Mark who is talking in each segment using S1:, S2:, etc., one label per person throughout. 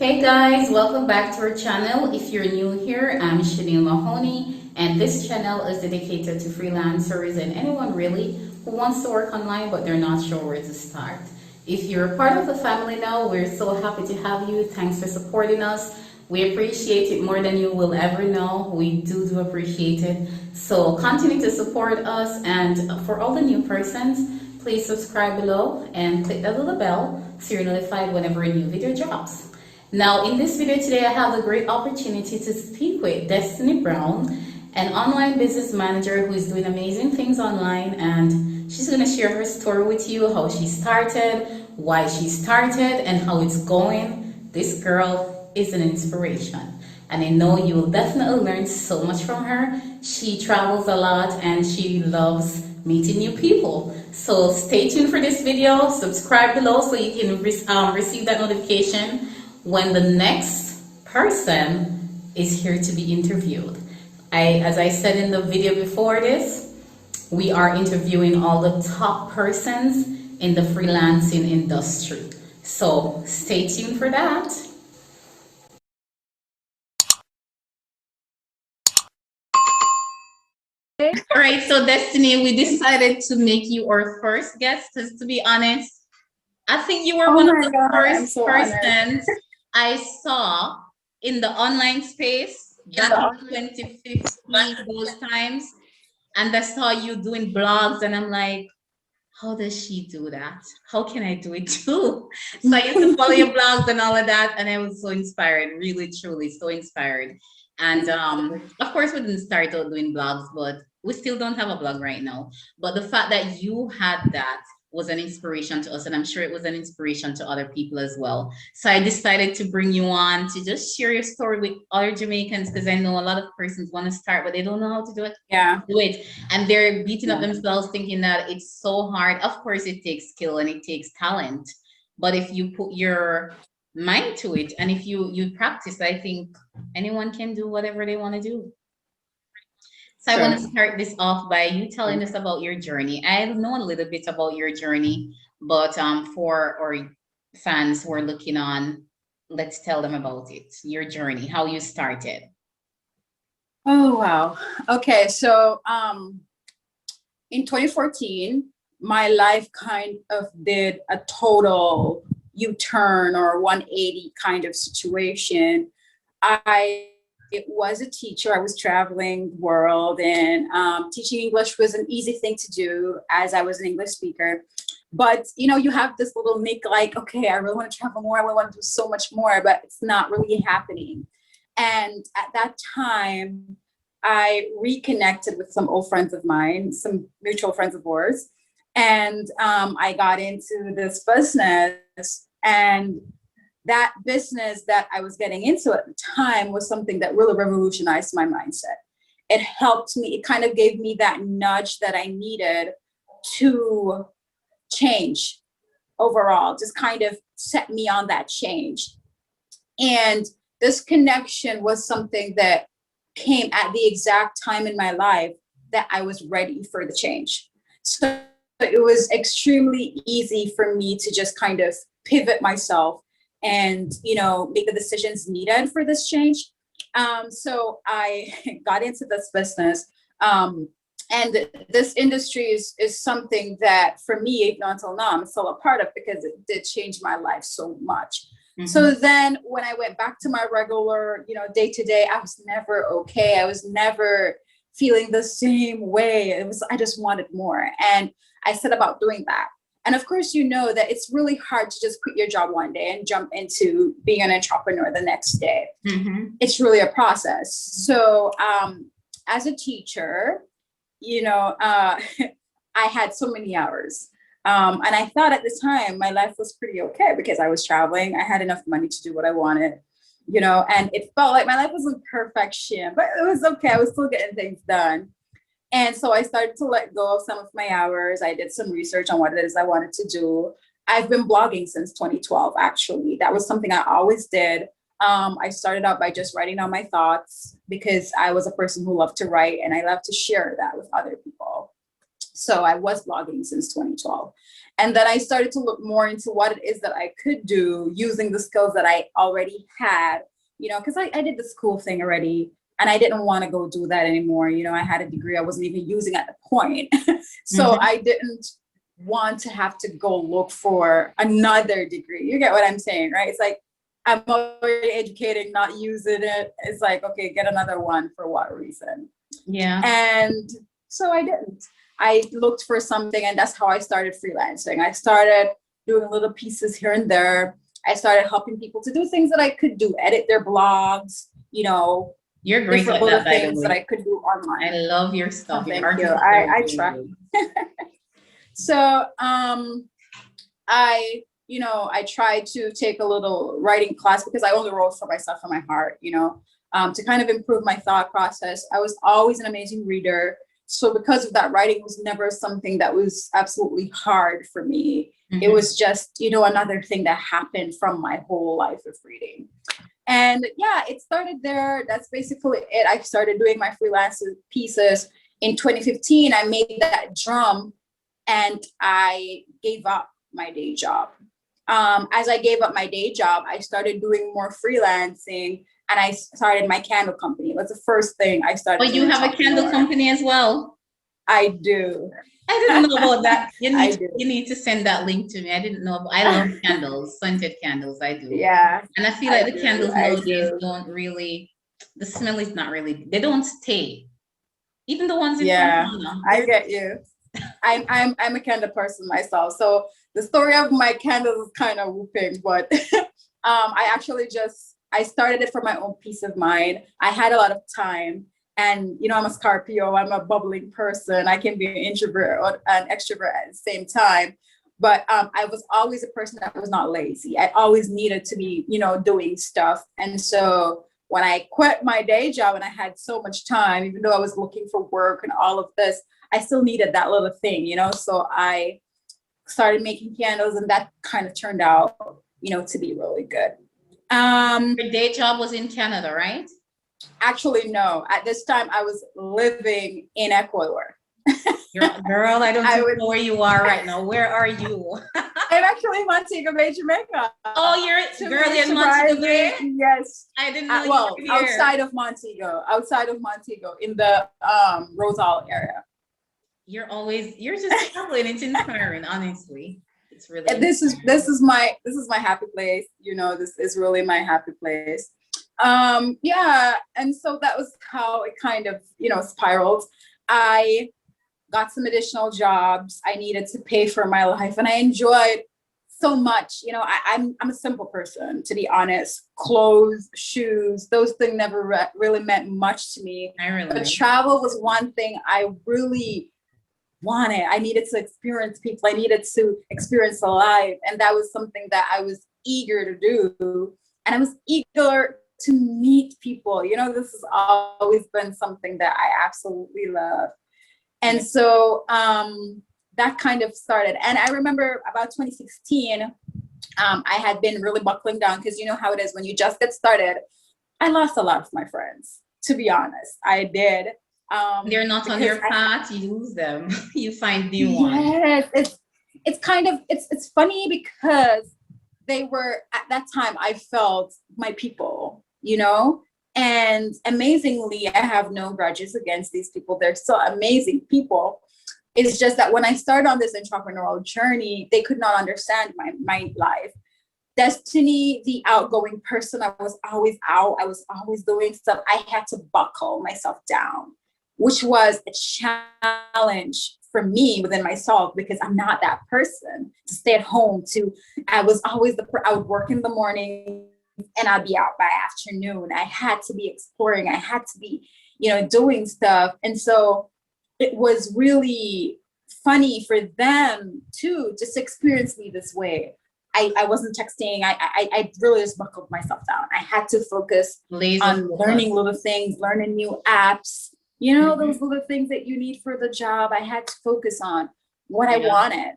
S1: Hey guys, welcome back to our channel. If you're new here, I'm Chanel Mahoney, and this channel is dedicated to freelancers and anyone really who wants to work online but they're not sure where to start. If you're part of the family now, we're so happy to have you. Thanks for supporting us. We appreciate it more than you will ever know. We do appreciate it. So continue to support us, and for all the new persons, please subscribe below and click that little bell so you're notified whenever a new video drops. Now, in this video today, I have the great opportunity to speak with Destiny Brown, an online business manager who is doing amazing things online, and she's going to share her story with you, how she started, why she started, and how it's going. This girl is an inspiration, and I know you will definitely learn so much from her. She travels a lot and she loves meeting new people. So stay tuned for this video, subscribe below so you can receive that notification when the next person is here to be interviewed. As I said in the video before this, we are interviewing all the top persons in the freelancing industry. So stay tuned for that. All right, so Destiny, we decided to make you our first guest because, to be honest, I think you were one of the first persons I saw in the online space back in 2015, those times. And I saw you doing blogs, and I'm like, how does she do that? How can I do it too? So I used to follow your blogs and all of that, and I was so inspired, really, truly so inspired. And of course, we didn't start out doing blogs, but we still don't have a blog right now. But the fact that you had that was an inspiration to us, and I'm sure it was an inspiration to other people as well. So I decided to bring you on to just share your story with other Jamaicans, because I know a lot of persons want to start, but they don't know how to do it. And they're beating up themselves thinking that it's so hard. Of course, it takes skill and it takes talent, but if you put your mind to it and if you practice, I think anyone can do whatever they want to do. So I want to start this off by you telling us about your journey. I know a little bit about your journey, but for our fans who are looking on, let's tell them about it, your journey, how you started.
S2: Oh, wow. Okay, so in 2014, my life kind of did a total U-turn or 180 kind of situation. It was a teacher. I was traveling the world, and teaching English was an easy thing to do as I was an English speaker. But, you know, you have this little nick like, okay, I really want to travel more. I really want to do so much more, but it's not really happening. And at that time, I reconnected with some old friends of mine, some mutual friends of ours. And I got into this business, and that business that I was getting into at the time was something that really revolutionized my mindset. It helped me, it kind of gave me that nudge that I needed to change overall, just kind of set me on that change. And this connection was something that came at the exact time in my life that I was ready for the change. So it was extremely easy for me to just kind of pivot myself and, you know, make the decisions needed for this change. So I got into this business. And this industry is something that for me, even until now, I'm still a part of, because it did change my life so much. Mm-hmm. So then when I went back to my regular, you know, day to day, I was never okay. I was never feeling the same way. I just wanted more. And I set about doing that. And of course, you know that it's really hard to just quit your job one day and jump into being an entrepreneur the next day. Mm-hmm. It's really a process. So as a teacher, you know, I had so many hours. And I thought at the time my life was pretty okay because I was traveling. I had enough money to do what I wanted, you know, and it felt like my life wasn't perfection, but it was okay. I was still getting things done. And so I started to let go of some of my hours. I did some research on what it is I wanted to do. I've been blogging since 2012, actually. That was something I always did. I started out by just writing down my thoughts because I was a person who loved to write, and I love to share that with other people. So I was blogging since 2012. And then I started to look more into what it is that I could do using the skills that I already had, because I did the school thing already and I didn't want to go do that anymore. I had a degree I wasn't even using at the point. So I didn't want to have to go look for another degree. You get what I'm saying, right? It's like, I'm already educating, not using it. It's like, okay, get another one for what reason?
S1: Yeah.
S2: And so I didn't. I looked for something, and that's how I started freelancing. I started doing little pieces here and there. I started helping people to do things that I could do, edit their blogs,
S1: You're great
S2: different
S1: at
S2: little
S1: that, by the
S2: things
S1: way.
S2: that I could do online.
S1: I love your stuff.
S2: Thank
S1: Your
S2: you.
S1: art is
S2: I
S1: very
S2: try.
S1: good.
S2: So I tried to take a little writing class because I only wrote for myself from my heart, to kind of improve my thought process. I was always an amazing reader. So because of that, writing was never something that was absolutely hard for me. It was just, another thing that happened from my whole life of reading. And yeah, it started there. That's basically it. I started doing my freelance pieces. In 2015, I made that drum and I gave up my day job. As I gave up my day job, I started doing more freelancing and I started my candle company. It was the first thing I started.
S1: Oh, you have a candle company as well?
S2: I do.
S1: I didn't know about that. You need to send that link to me. I didn't know. I love candles, scented candles. I do.
S2: Yeah.
S1: And I feel like the candles nowadays don't really, the smell is not really, they don't stay. Even the ones in Fontana.
S2: I get you. I'm a candle person myself. So the story of my candles is kind of whooping, but I started it for my own peace of mind. I had a lot of time and, I'm a Scorpio, I'm a bubbling person. I can be an introvert or an extrovert at the same time. But I was always a person that was not lazy. I always needed to be, doing stuff. And so when I quit my day job and I had so much time, even though I was looking for work and all of this, I still needed that little thing, so I started making candles and that kind of turned out, to be really good.
S1: Your day job was in Canada, right?
S2: Actually, no. At this time, I was living in Ecuador.
S1: Girl, I don't know where you are right now. Where are you?
S2: I'm actually in Montego Bay, Jamaica.
S1: Oh, you're girl in Montego Bay?
S2: Yes.
S1: I didn't know you were here.
S2: outside of Montego, in the Rosal area.
S1: You're just traveling. It's inspiring, honestly. It's really
S2: this is my happy place. This is really my happy place. Yeah, and so that was how it kind of spiraled. I got some additional jobs. I needed to pay for my life, and I enjoyed so much. I'm a simple person, to be honest. Clothes, shoes, those things never really meant much to me. But travel was one thing I really wanted. I needed to experience people. I needed to experience life, and that was something that I was eager to do. And I was eager to meet people. This has always been something that I absolutely love. And so that kind of started. And I remember about 2016, I had been really buckling down because you know how it is when you just get started. I lost a lot of my friends, to be honest. I did.
S1: They're not on your path, you lose them. You find new ones.
S2: Yes, it's funny because they were, at that time, I felt my people, and amazingly, I have no grudges against these people. They're so amazing people. It's just that when I started on this entrepreneurial journey, they could not understand my life. Destiny, the outgoing person, I was always out. I was always doing stuff. I had to buckle myself down, which was a challenge for me within myself because I'm not that person to stay at home. I was always I would work in the morning and I'd be out by afternoon. I had to be exploring. I had to be, doing stuff. And so it was really funny for them too, just experience me this way. I wasn't texting. I really just buckled myself down. I had to focus on learning little things, learning new apps, those little things that you need for the job. I had to focus on what I wanted.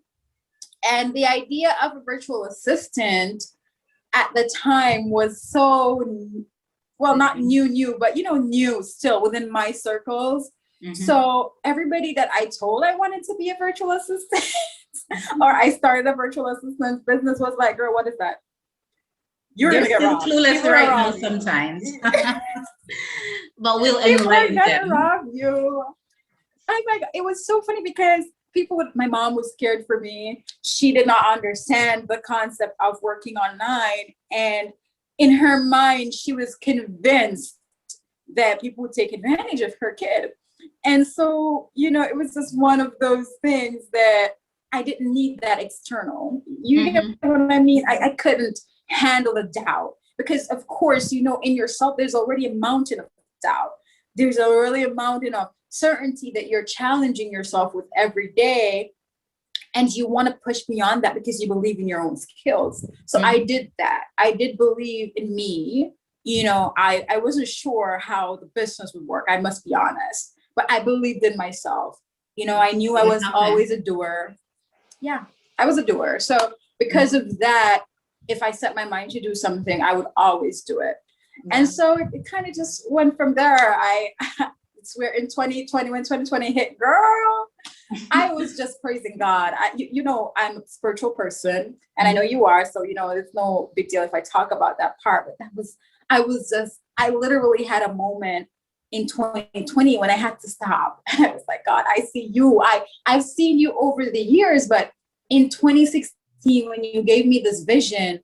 S2: And the idea of a virtual assistant at the time was so, well, not new, but, new still within my circles. So everybody that I told I wanted to be a virtual assistant or I started a virtual assistant business was like, girl, what is that?
S1: You're gonna get still clueless right now sometimes. But we'll enlighten them.
S2: People are gonna rob you. Oh my God. It was so funny because my mom was scared for me. She did not understand the concept of working online. And in her mind, she was convinced that people would take advantage of her kid. And so, it was just one of those things that I didn't need that external. You get what I mean? I couldn't handle the doubt because, of course, in yourself, there's already a mountain of doubt. There's already a mountain of certainty that you're challenging yourself with every day. And you want to push beyond that because you believe in your own skills. So I did that. I did believe in me. I wasn't sure how the business would work. I must be honest, but I believed in myself. I knew I was always a doer. Yeah, I was a doer. So because of that, if I set my mind to do something, I would always do it. Yeah. And so it kind of just went from there. It's where in 2020, when 2020 hit, girl, I was just praising God. I'm a spiritual person and I know you are. So, it's no big deal if I talk about that part, but I literally had a moment in 2020 when I had to stop. And I was like, God, I see you. I've seen you over the years, but in 2016, when you gave me this vision,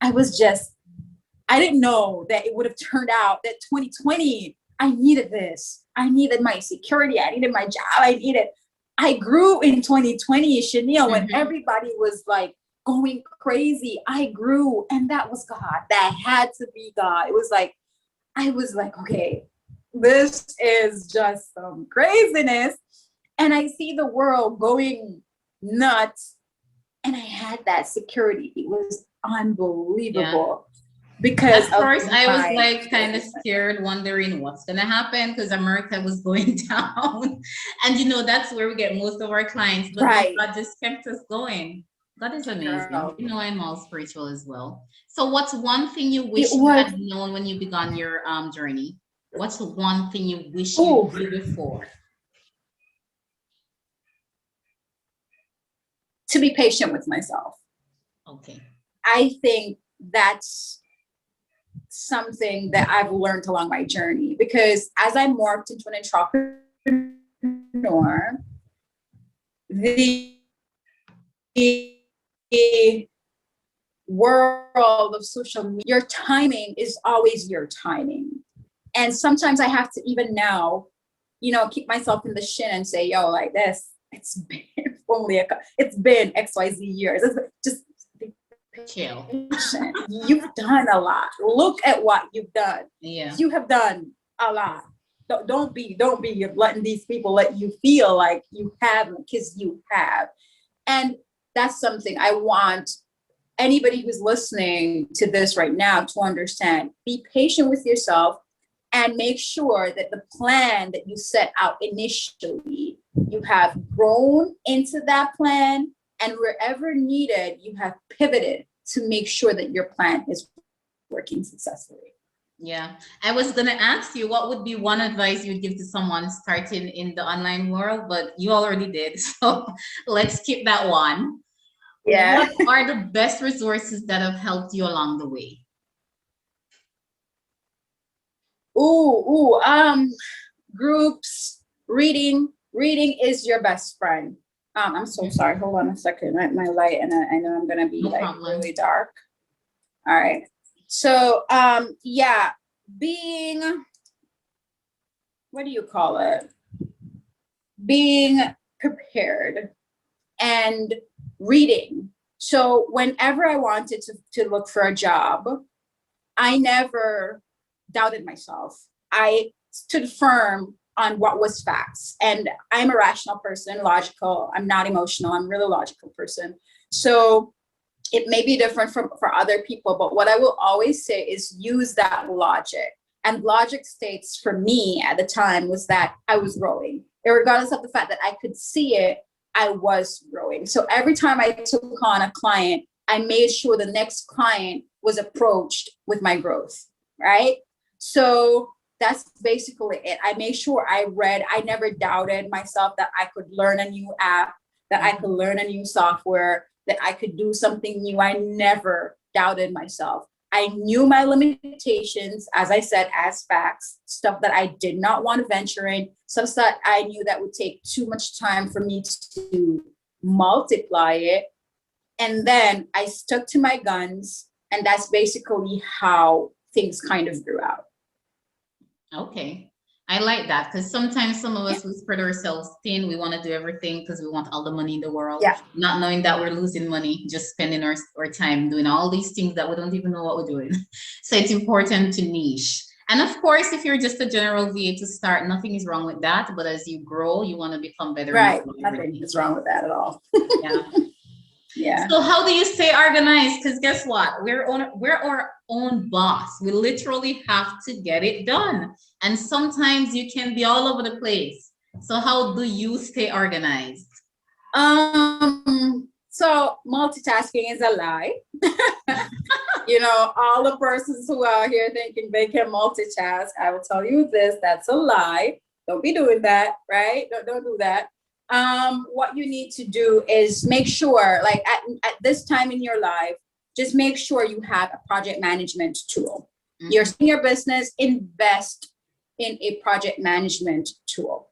S2: I didn't know that it would have turned out that 2020, I needed this. I needed my security. I needed my job. I grew in 2020, Chanel, when everybody was like going crazy. I grew, and that was God. That had to be God. I was like, okay, this is just some craziness. And I see the world going nuts. And I had that security. It was unbelievable. Yeah. Because
S1: at first I was like kind of scared, wondering what's gonna happen because America was going down. And that's where we get most of our clients. But God just kept us going. God is amazing. Girl. I'm all spiritual as well. So what's one thing you wish you had known when you began your journey? What's the one thing you wish you knew before?
S2: To be patient with myself.
S1: Okay.
S2: I think that's something that I've learned along my journey because as I morphed into an entrepreneur, the world of social media, your timing is always your timing. And sometimes I have to even now, keep myself in the shin and say, yo, like this, it's been XYZ years. It's just
S1: chill.
S2: You've done a lot. Look at what you've done.
S1: Yeah.
S2: You have done a lot. Don't be letting these people let you feel like you haven't, because you have. And that's something I want anybody who's listening to this right now to understand. Be patient with yourself and make sure that the plan that you set out initially, you have grown into that plan, and wherever needed, you have pivoted to make sure that your plan is working successfully.
S1: Yeah. I was going to ask you, what would be one advice you would give to someone starting in the online world, but you already did. So let's skip that one.
S2: Yeah.
S1: What are the best resources that have helped you along the way?
S2: Groups, reading is your best friend. I'm so sorry. Hold on a second. My light, and I know I'm gonna be really dark. All right. So being, what do you call it? Being prepared and reading. So whenever I wanted to look for a job, I never doubted myself. I stood firm on what was facts. And I'm a rational person, logical. I'm not emotional. I'm a really logical person. So it may be different for other people, but what I will always say is use that logic. And logic states for me at the time was that I was growing. Regardless of the fact that I could see it, I was growing. So every time I took on a client, I made sure the next client was approached with my growth, right? So that's basically it. I made sure I read. I never doubted myself that I could learn a new app, that I could learn a new software, that I could do something new. I never doubted myself. I knew my limitations, as I said, as facts, stuff that I did not want to venture in, stuff that I knew that would take too much time for me to multiply it. And then I stuck to my guns, and that's basically how things kind of grew out.
S1: Okay. I like that, because sometimes some of us, we spread ourselves thin. We want to do everything because we want all the money in the world,
S2: Yeah.
S1: not knowing that we're losing money, just spending our time doing all these things that we don't even know what we're doing. So it's important to niche. And of course, if you're just a general VA to start, nothing is wrong with that. But as you grow, you want to become better.
S2: Right. Nothing is wrong with that at all.
S1: Yeah.
S2: Yeah.
S1: So how do you stay organized? Because guess what? We're our own boss. We literally have to get it done. And sometimes you can be all over the place. So how do you stay organized?
S2: So multitasking is a lie. You know, all the persons who are here thinking they can multitask, I will tell you this, that's a lie. Don't be doing that, right? Don't do that. What you need to do is make sure, like at this time in your life, just make sure you have a project management tool. Mm-hmm. You're in your business, invest in a project management tool.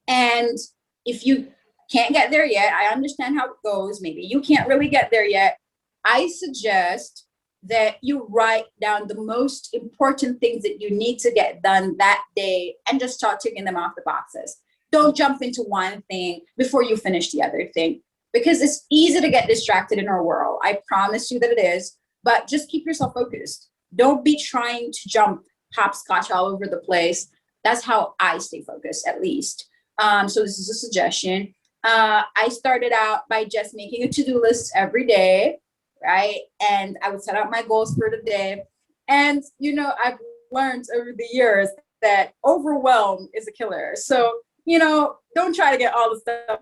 S2: And if you can't get there yet, I understand how it goes. Maybe you can't really get there yet. I suggest that you write down the most important things that you need to get done that day and just start ticking them off the boxes. Don't jump into one thing before you finish the other thing, because it's easy to get distracted in our world. I promise you that it is, but just keep yourself focused. Don't be trying to jump hopscotch all over the place. That's how I stay focused, at least. So this is a suggestion. I started out by just making a to-do list every day, right? And I would set out my goals for the day. And, you know, I've learned over the years that overwhelm is a killer. So, you know, don't try to get all the stuff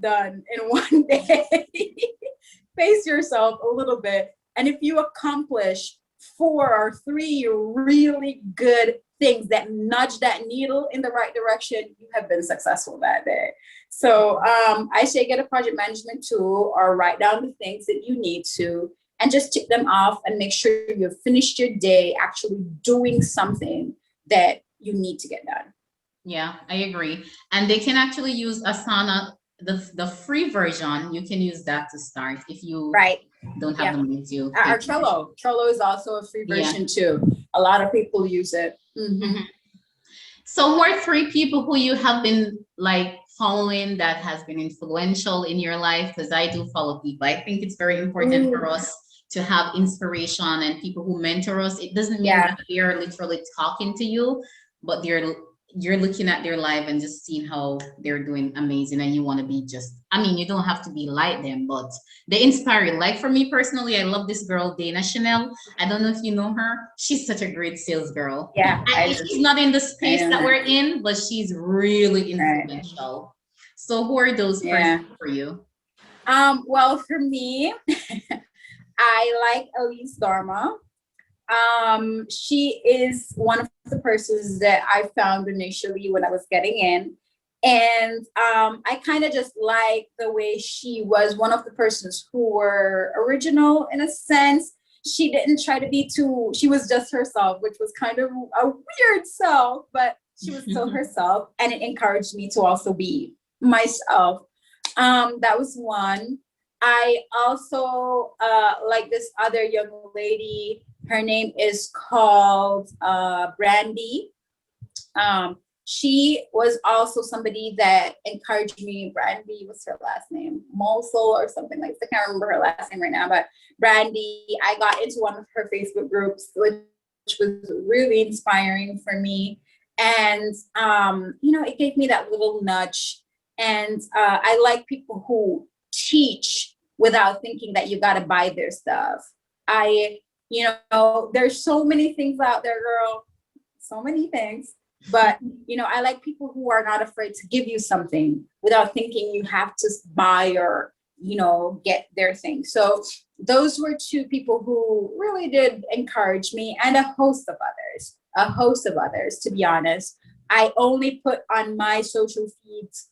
S2: done in one day. Pace yourself a little bit. And if you accomplish 4 or 3 really good things that nudge that needle in the right direction, you have been successful that day. So I say get a project management tool or write down the things that you need to and just tick them off and make sure you've finished your day actually doing something that you need to get done.
S1: Yeah, I agree. And they can actually use Asana, the free version. You can use that to start if you don't have the money to.
S2: Our Trello is also a free version too. A lot of people use it. Mm-hmm.
S1: So who are 3 people who you have been like following that has been influential in your life? Because I do follow people. I think it's very important for us to have inspiration and people who mentor us. It doesn't mean that they're literally talking to you, but you're looking at their life and just seeing how they're doing amazing, and you want to be just, I mean, you don't have to be like them, but they inspire you. Like for me personally, I love this girl, Dana Chanel. I don't know if you know her. She's such a great sales girl.
S2: Yeah.
S1: She's not in the space that we're in, but she's really influential. Right. So who are those persons for you?
S2: Well, for me, I like Elise Dharma. She is one of the persons that I found initially when I was getting in. And I kind of just like the way she was one of the persons who were original in a sense. She didn't try to be she was just herself, which was kind of a weird self, but she was still herself. And it encouraged me to also be myself. That was one. I also like this other young lady. Her name is called Brandy. She was also somebody that encouraged me. Brandy, what's her last name? Mosel or something like that. I can't remember her last name right now, but Brandy, I got into one of her Facebook groups, which was really inspiring for me. And, you know, it gave me that little nudge. And I like people who teach without thinking that you got to buy their stuff. You know, there's so many things out there, girl, so many things. But, you know, I like people who are not afraid to give you something without thinking you have to buy or, you know, get their thing. So those were 2 people who really did encourage me, and a host of others. a host of others, to be honest. I only put on my social feeds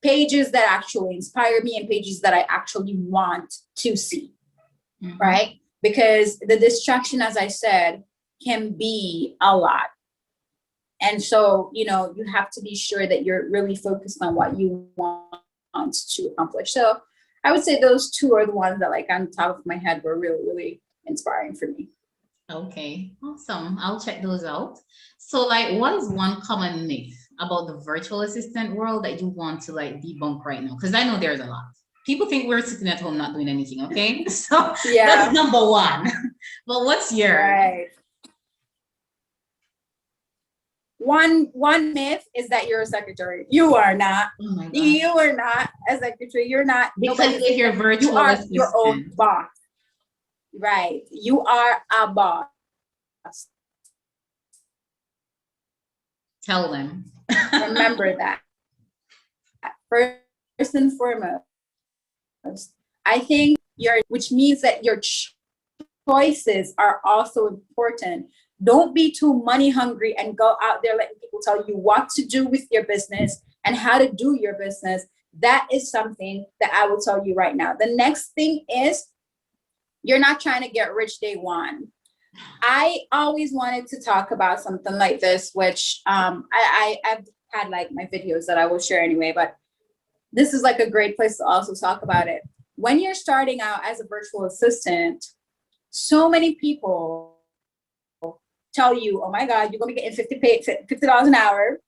S2: pages that actually inspire me and pages that I actually want to see, right? Because the distraction, as I said, can be a lot. And so, you know, you have to be sure that you're really focused on what you want to accomplish. So I would say those two are the ones that, like, on top of my head were really, really inspiring for me.
S1: Okay, awesome. I'll check those out. So, like, what is one common myth about the virtual assistant world that you want to like debunk right now? Because I know there's a lot. People think we're sitting at home not doing anything. Okay, so that's number one. But what's yours?
S2: Right. One myth is that you're a secretary. You are not.
S1: Oh my God.
S2: You are not a secretary. You're not.
S1: Because if you're virtual
S2: you are
S1: assistant,
S2: your own boss. Right. You are a boss.
S1: Tell them.
S2: Remember that. First and foremost, I think which means that your choices are also important. Don't be too money hungry and go out there letting people tell you what to do with your business and how to do your business. That is something that I will tell you right now. The next thing is, you're not trying to get rich day one. I always wanted to talk about something like this, which I've had like my videos that I will share anyway, but this is like a great place to also talk about it. When you're starting out as a virtual assistant, so many people tell you, oh my God, you're gonna be getting $50 an hour.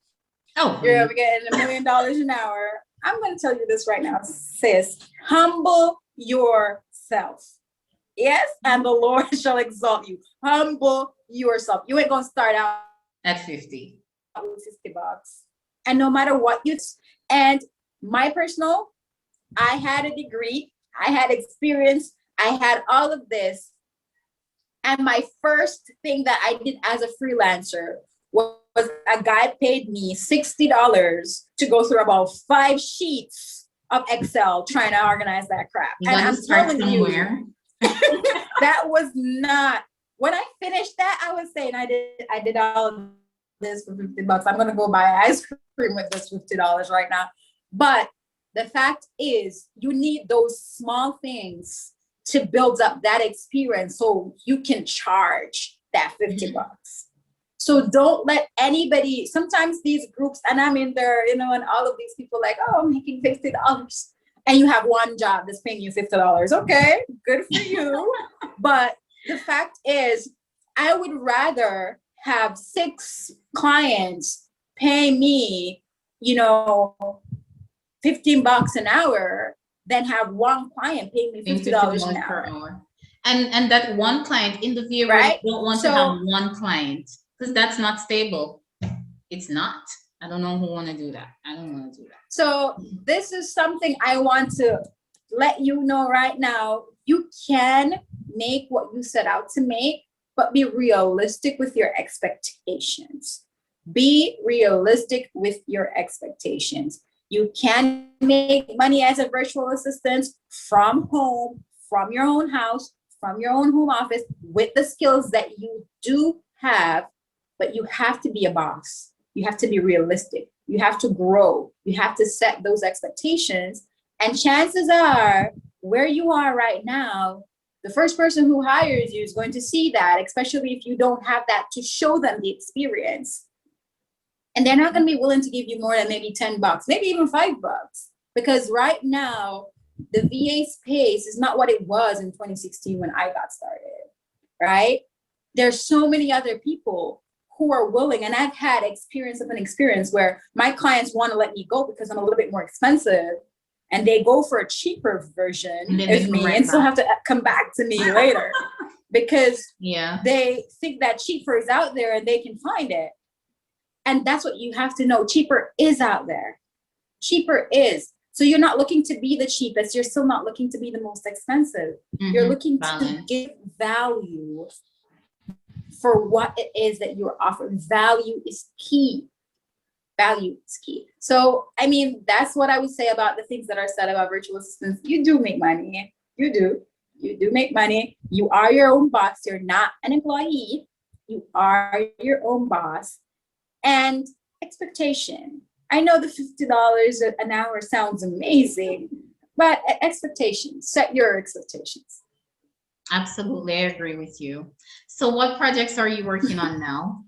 S1: Oh,
S2: you're gonna be getting $1 million an hour. I'm gonna tell you this right now, sis. Humble yourself. Yes, and the Lord shall exalt you. Humble yourself. You ain't gonna start out
S1: at 50
S2: with $50. And no matter what and my personal, I had a degree, I had experience, I had all of this. And my first thing that I did as a freelancer was a guy paid me $60 to go through about 5 sheets of Excel trying to organize that crap.
S1: You
S2: and I'm telling
S1: somewhere.
S2: you, that was not, when I finished that, I was saying I did all of this for $50. I'm gonna go buy ice cream with this $50 right now. But the fact is, you need those small things to build up that experience so you can charge that $50. So don't let anybody, sometimes these groups, and I'm in there, you know, and all of these people like, oh, I'm making $50. And you have one job that's paying you $50. Okay, good for you. But the fact is, I would rather have 6 clients pay me, you know, $15 an hour than have one client pay me $50 an hour.
S1: And that one client in the viewer, right? Don't want to have one client because that's not stable. It's not. I don't know who want to do that. I don't want to do that.
S2: So this is something I want to let you know right now. You can make what you set out to make, but be realistic with your expectations. Be realistic with your expectations. You can make money as a virtual assistant from home, from your own house, from your own home office, with the skills that you do have, but you have to be a boss. You have to be realistic. You have to grow. You have to set those expectations. And chances are, where you are right now, the first person who hires you is going to see that, especially if you don't have that to show them the experience. And they're not going to be willing to give you more than maybe $10, maybe even $5. Because right now, the VA space is not what it was in 2016 when I got started, right? There's so many other people who are willing, and I've had experience where my clients want to let me go because I'm a little bit more expensive, and they go for a cheaper version of me and still have to come back to me later because they think that cheaper is out there and they can find it. And that's what you have to know. Cheaper is out there. Cheaper is. So you're not looking to be the cheapest. You're still not looking to be the most expensive. You're looking to give value for what it is that you're offering. Value is key. Value is key. So, I mean, that's what I would say about the things that are said about virtual assistants. You do make money. You do make money. You are your own boss. You're not an employee. You are your own boss. And expectation. I know the $50 an hour sounds amazing, but expectations, set your expectations.
S1: Absolutely, I agree with you. So what projects are you working on now?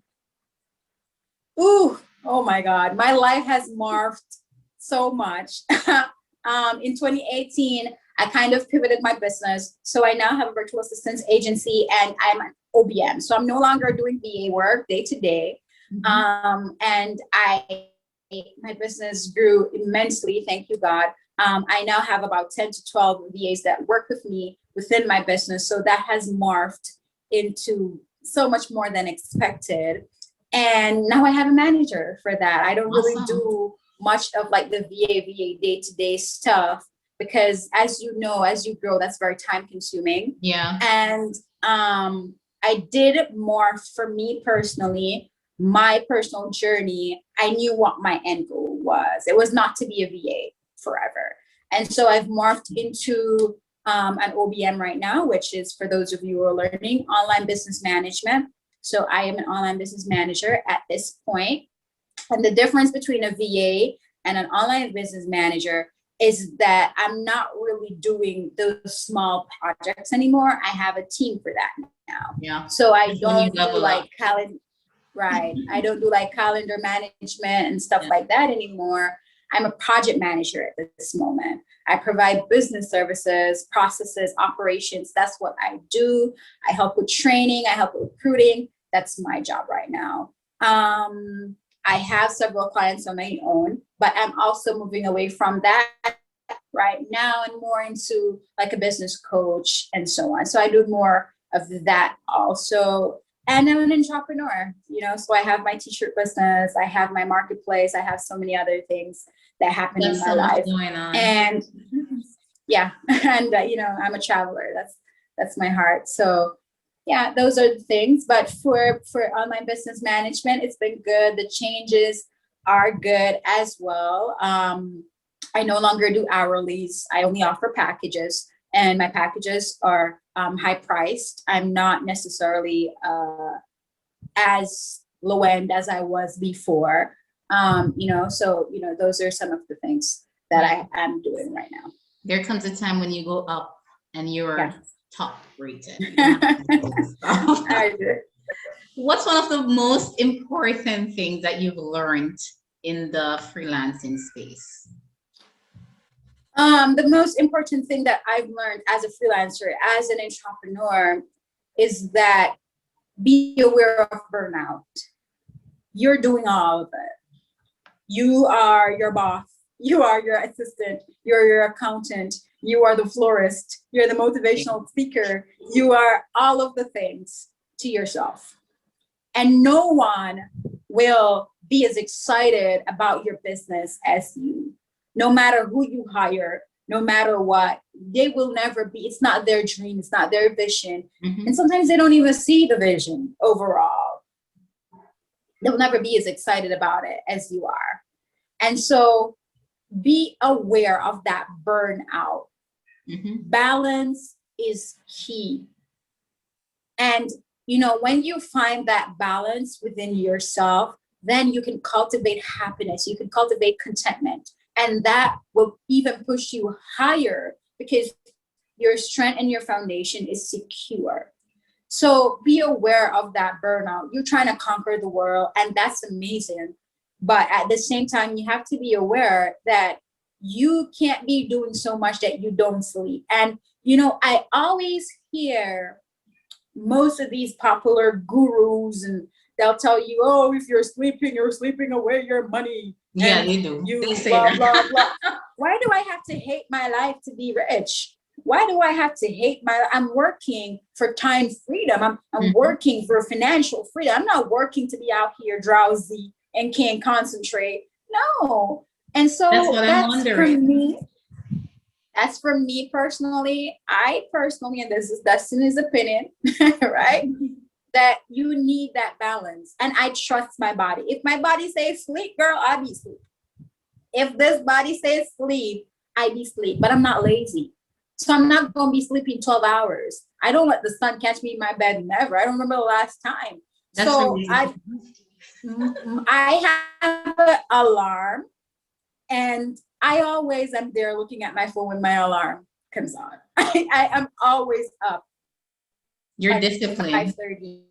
S2: Ooh, oh my God, my life has morphed so much. In 2018, I kind of pivoted my business. So I now have a virtual assistance agency and I'm an OBM. So I'm no longer doing VA work day to day. And my business grew immensely. Thank you, God. I now have about 10 to 12 VAs that work with me within my business. So that has morphed into so much more than expected. And now I have a manager for that. I don't really do much of like the VA day-to-day stuff because as you know, as you grow, that's very time consuming.
S1: Yeah.
S2: And I did more for me personally, my personal journey. I knew what my end goal was. It was not to be a VA forever. And so I've morphed into an OBM right now, which is, for those of you who are learning, online business management. So I am an online business manager at this point. And the difference between a VA and an online business manager is that I'm not really doing those small projects anymore. I have a team for that now.
S1: Yeah.
S2: So I don't do like calendar, right? I don't do like calendar management and stuff like that anymore. I'm a project manager at this moment. I provide business services, processes, operations. That's what I do. I help with training. I help with recruiting. That's my job right now. I have several clients on my own, but I'm also moving away from that right now and more into like a business coach and so on. So I do more of that also. And I'm an entrepreneur, you know, so I have my t-shirt business, I have my marketplace, I have so many other things that happen in my life.
S1: Going on.
S2: And yeah, and you know, I'm a traveler. That's my heart. So yeah, those are the things. But for online business management, it's been good. The changes are good as well. I no longer do hourlies. I only offer packages, and my packages are high priced. I'm not necessarily as low end as I was before. You know, so you know, those are some of the things that I am doing right now.
S1: There comes a time when you go up and you're top rated. What's one of the most important things that you've learned in the freelancing space?
S2: The most important thing that I've learned as a freelancer, as an entrepreneur, is that be aware of burnout. You're doing all of it. You are your boss. You are your assistant. You're your accountant. You are the florist. You're the motivational speaker. You are all of the things to yourself. And no one will be as excited about your business as you. No matter who you hire, no matter what, they will never be, it's not their dream, it's not their vision. And sometimes they don't even see the vision overall. They'll never be as excited about it as you are. And so be aware of that burnout. Balance is key. And, you know, when you find that balance within yourself, then you can cultivate happiness, you can cultivate contentment. And that will even push you higher because your strength and your foundation is secure. So be aware of that burnout. You're trying to conquer the world, and that's amazing. But at the same time, you have to be aware that you can't be doing so much that you don't sleep. And, you know, I always hear most of these popular gurus, and they'll tell you, oh, if you're sleeping away your money.
S1: Yeah, they do.
S2: You blah, blah, blah. Why do I have to hate my life to be rich? Why do I have to hate I'm working for time freedom. I'm working for financial freedom. I'm not working to be out here drowsy and can't concentrate. No. And so that's for me. That's for me personally. I personally, and this is Destiny's opinion, right? That you need that balance. And I trust my body. If my body says sleep, girl, I be sleep. If this body says sleep, I be sleep. But I'm not lazy. So I'm not going to be sleeping 12 hours. I don't let the sun catch me in my bed, never. I don't remember the last time.
S1: That's
S2: So
S1: really
S2: I have an alarm, and I always am there looking at my phone when my alarm comes on. I am always up
S1: you're
S2: at
S1: disciplined.
S2: 5:30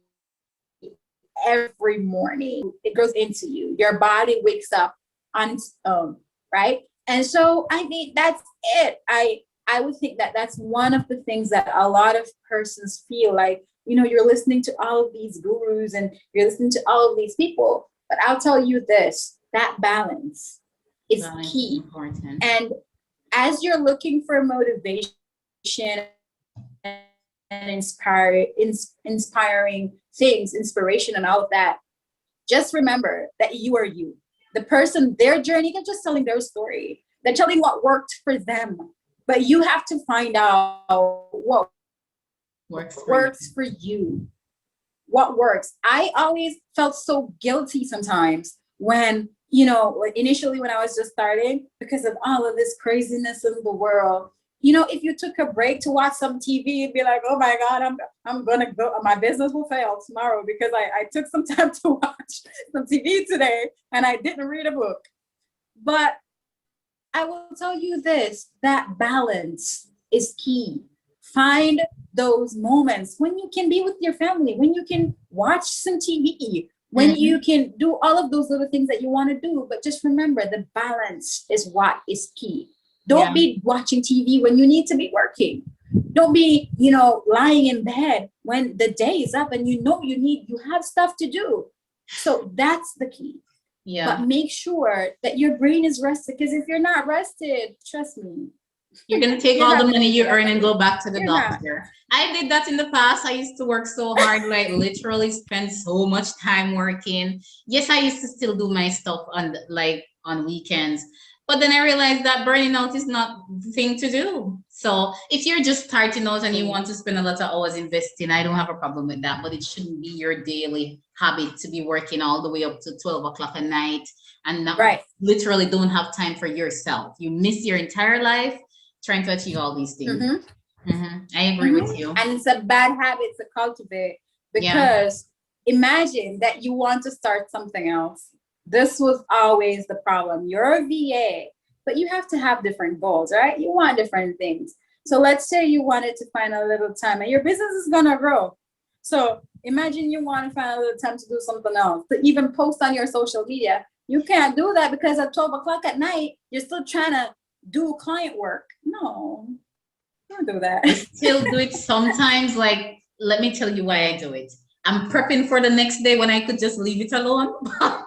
S2: every morning. It goes into you. Your body wakes up on its own, right? And so I think that's it. I would think that that's one of the things that a lot of persons feel like, you're listening to all of these gurus and you're listening to all of these people, but I'll tell you this, that balance is
S1: Balance is
S2: key.
S1: important.
S2: And as you're looking for motivation and inspiring things, inspiration and all of that, just remember that you are you. The person, their journey, they're just telling their story. They're telling what worked for them. But you have to find out what works for you. What works. I always felt so guilty sometimes when, initially when I was just starting, because of all of this craziness in the world. If you took a break to watch some TV, you'd be like, oh my God, I'm gonna go, my business will fail tomorrow because I took some time to watch some TV today and I didn't read a book. But I will tell you this, that balance is key. Find those moments when you can be with your family, when you can watch some TV, when you can do all of those little things that you want to do. But just remember, the balance is what is key. Don't be watching TV when you need to be working. Don't be, lying in bed when the day is up and you have stuff to do. So that's the key.
S1: Yeah.
S2: But make sure that your brain is rested, because if you're not rested, trust me,
S1: you're going to take all the money you earn and go back to the doctor. I did that in the past. I used to work so hard, like literally spend so much time working. Yes, I used to still do my stuff on weekends. But then I realized that burning out is not the thing to do. So if you're just starting out and you want to spend a lot of hours investing, I don't have a problem with that. But it shouldn't be your daily habit to be working all the way up to 12 o'clock at night and not literally don't have time for yourself. You miss your entire life trying to achieve all these things. I agree with you.
S2: And it's a bad habit to cultivate, because imagine that you want to start something else. This was always the problem. You're a VA, but you have to have different goals, right? You want different things. So let's say you wanted to find a little time and your business is going to grow. So imagine you want to find a little time to do something else, to even post on your social media. You can't do that because at 12 o'clock at night, you're still trying to do client work. No, don't do that.
S1: I still do it sometimes. Like, let me tell you why I do it. I'm prepping for the next day when I could just leave it alone. But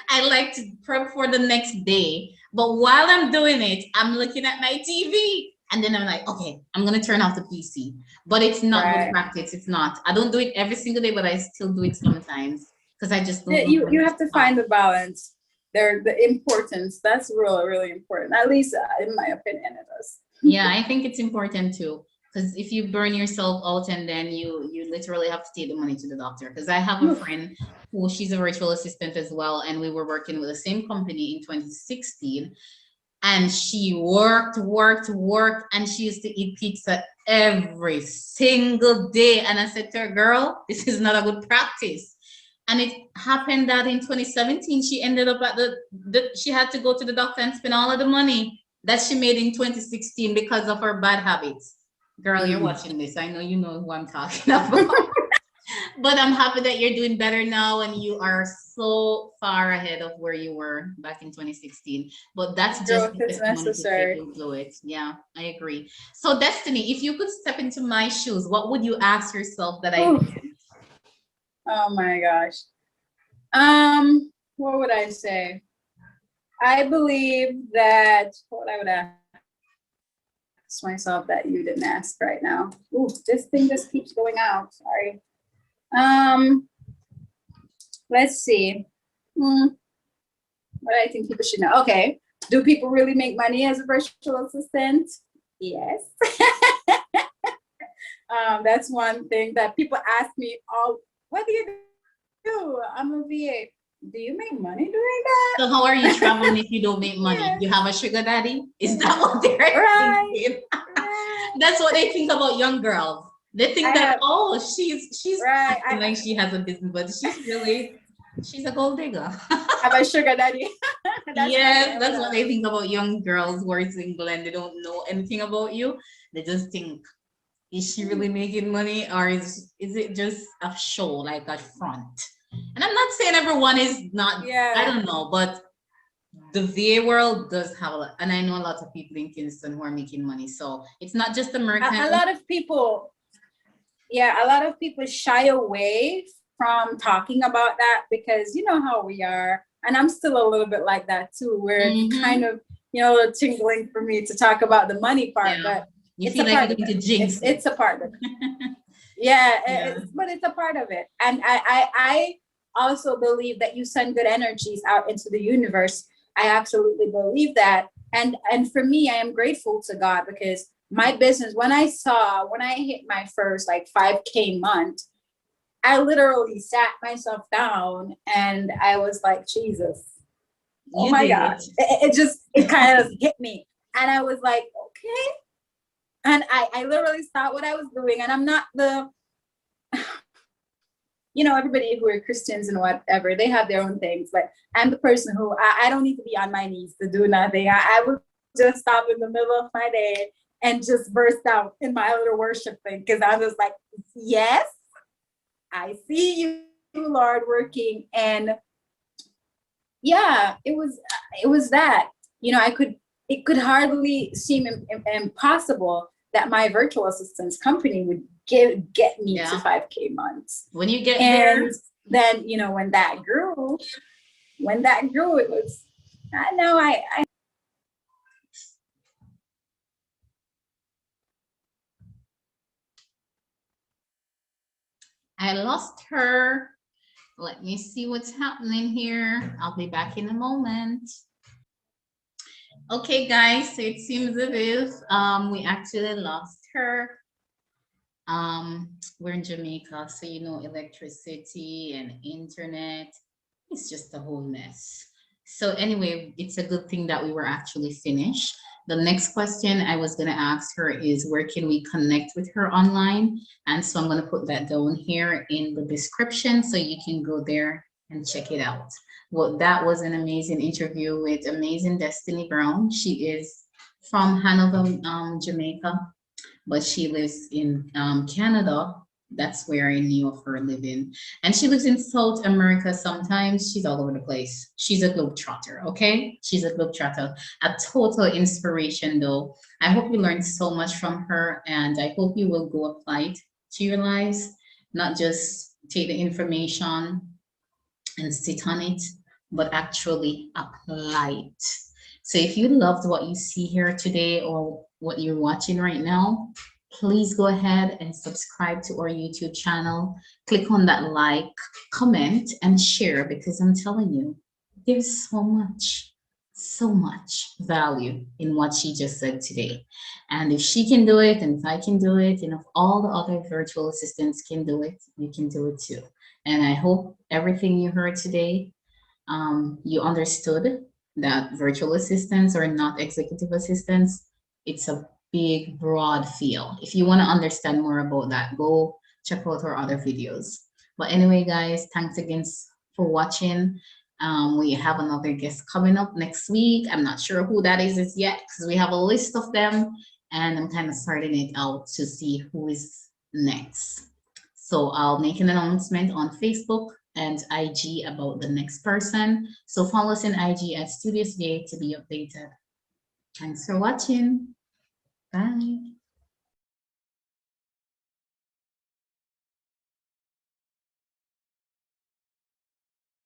S1: I like to prep for the next day. But while I'm doing it, I'm looking at my TV. And then I'm like, okay, I'm going to turn off the PC. But it's not good practice. It's not. I don't do it every single day, but I still do it sometimes because I just don't.
S2: You have to find the balance. The importance. That's really, really important. At least in my opinion, it is.
S1: Yeah, I think it's important too. Because if you burn yourself out and then you literally have to take the money to the doctor. Because I have a friend who, she's a virtual assistant as well. And we were working with the same company in 2016. And she worked. And she used to eat pizza every single day. And I said to her, girl, this is not a good practice. And it happened that in 2017, she ended up at she had to go to the doctor and spend all of the money that she made in 2016 because of her bad habits. Girl, you're watching this. I know you know who I'm talking about. But I'm happy that you're doing better now and you are so far ahead of where you were back in 2016. But that's just
S2: necessary
S1: to do it. Yeah, I agree. So Destiny, if you could step into my shoes, what would you ask yourself that I didn't?
S2: Oh my gosh. What would I say? I believe that what I would ask myself that you didn't ask right now. Ooh, this thing just keeps going out. Sorry. Let's see. What I think people should know. Okay. Do people really make money as a virtual assistant? Yes. That's one thing that people ask me all, what do you do? I'm a VA. Do you make money doing that?
S1: So how are you traveling if you don't make money? You have a sugar daddy? Is that what they're thinking? That's what they think about young girls. They think
S2: I
S1: that,
S2: have,
S1: oh, she's
S2: right.
S1: acting like she has a business, but she's a gold digger.
S2: Have a sugar daddy. That's funny.
S1: Yes,
S2: I
S1: that's
S2: love
S1: what they think about young girls who are single and they don't know anything about you. They just think, is she really making money, or is it just a show, like a front? And I'm not saying everyone is not, I
S2: Yeah.
S1: don't know, but the VA world does have a lot, and I know a lot of people in Kingston who are making money. So it's not just American.
S2: A lot of people, yeah, a lot of people shy away from talking about that because you know how we are. And I'm still a little bit like that too, where it's kind of, you know, a little tingling for me to talk about the money part,
S1: Yeah.
S2: but
S1: You
S2: it's
S1: feel
S2: a
S1: like
S2: part
S1: you're
S2: of
S1: going
S2: it.
S1: to jinx it.
S2: It's a part of it. Yeah,
S1: Yeah.
S2: but it's a part of it. And I also believe that you send good energies out into the universe. I absolutely believe that. And for me, I am grateful to God because my business, when I hit my first like 5K month, I literally sat myself down and I was like, Jesus, oh
S1: You
S2: my
S1: did
S2: God.
S1: it.
S2: It kind of hit me. And I was like, okay. And I literally stopped what I was doing. And I'm not the, you know, everybody who are Christians and whatever, they have their own things. But I'm the person who I don't need to be on my knees to do nothing. I would just stop in the middle of my day and just burst out in my little worship thing. Cause I'm just like, yes, I see you, Lord, working. And yeah, it was that, you know, it could hardly seem impossible that my virtual assistance company would get me to 5K months.
S1: When you get
S2: And
S1: there,
S2: then, you know, when that grew, it was, I know
S1: I lost her. Let me see what's happening here. I'll be back in a moment. Okay, guys, so it seems as if we actually lost her. We're in Jamaica, so you know, electricity and internet, it's just a whole mess. So anyway, it's a good thing that we were actually finished. The next question I was going to ask her is, where can we connect with her online? And so I'm going to put that down here in the description so you can go there and check it out. Well, that was an amazing interview with amazing Destiny Brown. She is from Hanover, Jamaica, but she lives in Canada. That's where I knew of her living. And she lives in South America sometimes. She's all over the place. She's a globetrotter, okay? She's a globetrotter. A total inspiration, though. I hope you learned so much from her, and I hope you will go apply it to your lives, not just take the information and sit on it, but actually apply it. So if you loved what you see here today or what you're watching right now, please go ahead and subscribe to our YouTube channel. Click on that like, comment, and share, because I'm telling you, there's so much value in what she just said today. And if she can do it, and if I can do it, and if all the other virtual assistants can do it, you can do it too. And I hope everything you heard today, you understood that virtual assistants are not executive assistants. It's a big, broad field. If you want to understand more about that, go check out our other videos. But anyway, guys, thanks again for watching. We have another guest coming up next week. I'm not sure who that is yet because we have a list of them, and I'm kind of starting it out to see who is next. So I'll make an announcement on Facebook and IG about the next person. So follow us in IG at Studios Day to be updated. Thanks for watching. Bye.